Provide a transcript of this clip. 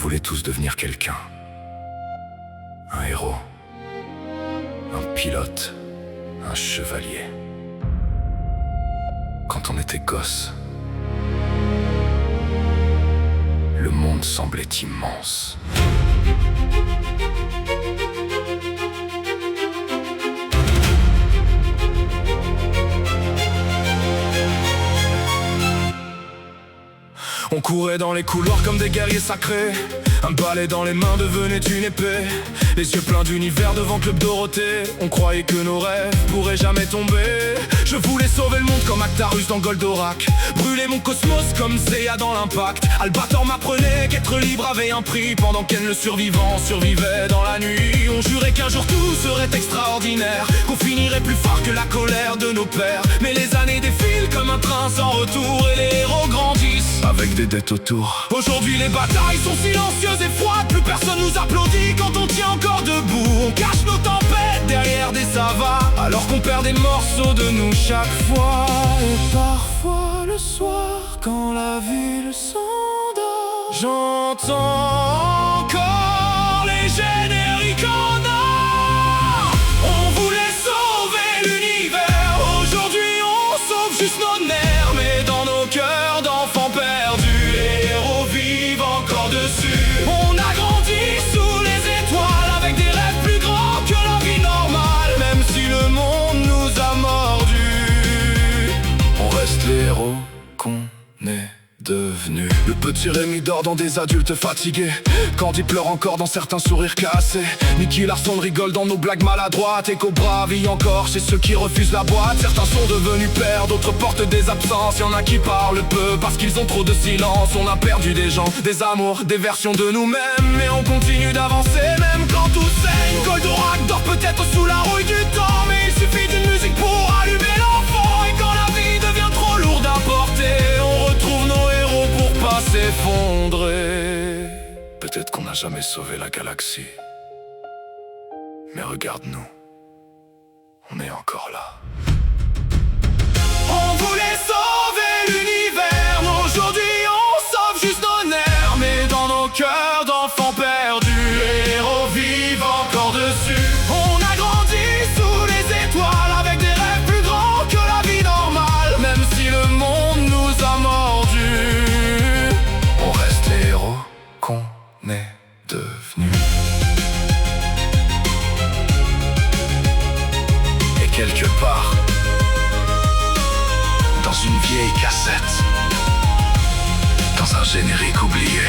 voulait tous devenir quelqu'un. Un héros, un pilote, un chevalier. Quand on était gosse, le monde semblait immense. On courait dans les couloirs comme des guerriers sacrés. Un balai dans les mains devenait une épée. Les yeux pleins d'univers devant Club Dorothée. On croyait que nos rêves pourraient jamais tomber. Je voulais sauver le monde comme Actarus dans Goldorak. Brûler mon cosmos comme Zéa dans l'Impact. Albator m'apprenait qu'être libre avait un prix. Pendant qu'Ken le survivant survivait dans la nuit. On jurait qu'un jour tout serait extraordinaire, qu'on finirait plus fort que la colère de nos pères. Mais les années défilent comme un train sans retour. Et les héros grandissent avec des dettes autour. Aujourd'hui les batailles sont silencieuses et froides. Plus personne nous applaudit quand on tient encore debout. On cache nos tempêtes derrière des savanes, alors qu'on perd des morceaux de nous chaque fois. Et parfois le soir, quand la ville s'endort, j'entends encore les génériques en or. On voulait sauver l'univers, aujourd'hui on sauve juste nos nerfs. Mais dans nos cœurs d'enfants perdus, les héros vivent encore dessus. On a grandi sous les étoiles avec des rêves plus grands que la vie normale. Même si le monde nous a mordus, on reste les héros qu'on est devenus. Le petit Rémi dort dans des adultes fatigués. Candy pleure encore dans certains sourires cassés. Nicky Larson rigole dans nos blagues maladroites. Et Cobra vit encore chez ceux qui refusent la boîte. Certains sont devenus pères, d'autres portent des absences. Y'en a qui parlent peu parce qu'ils ont trop de silence. On a perdu des gens, des amours, des versions de nous-mêmes. Mais on continue d'avancer même quand tout saigne. Goldorak dort peut-être sous la rouille du temps, mais il suffit d'une musique pour allumer l'enfant. Et quand la vie devient trop lourde à porter, on retrouve nos héros pour pas s'effondrer. Peut-être qu'on n'a jamais sauvé la galaxie, mais regarde-nous, on est encore là. On voulait sauver l'univers, mais aujourd'hui on sauve juste nos nerfs. Mais dans nos cœurs d'enfants perdus, les héros vivent encore dessus. On a grandi sous les étoiles avec des rêves plus grands que la vie normale. Même si le monde nous a mordus, on reste les héros qu'on est devenus. Et quelque part, dans une vieille cassette, dans un générique oublié,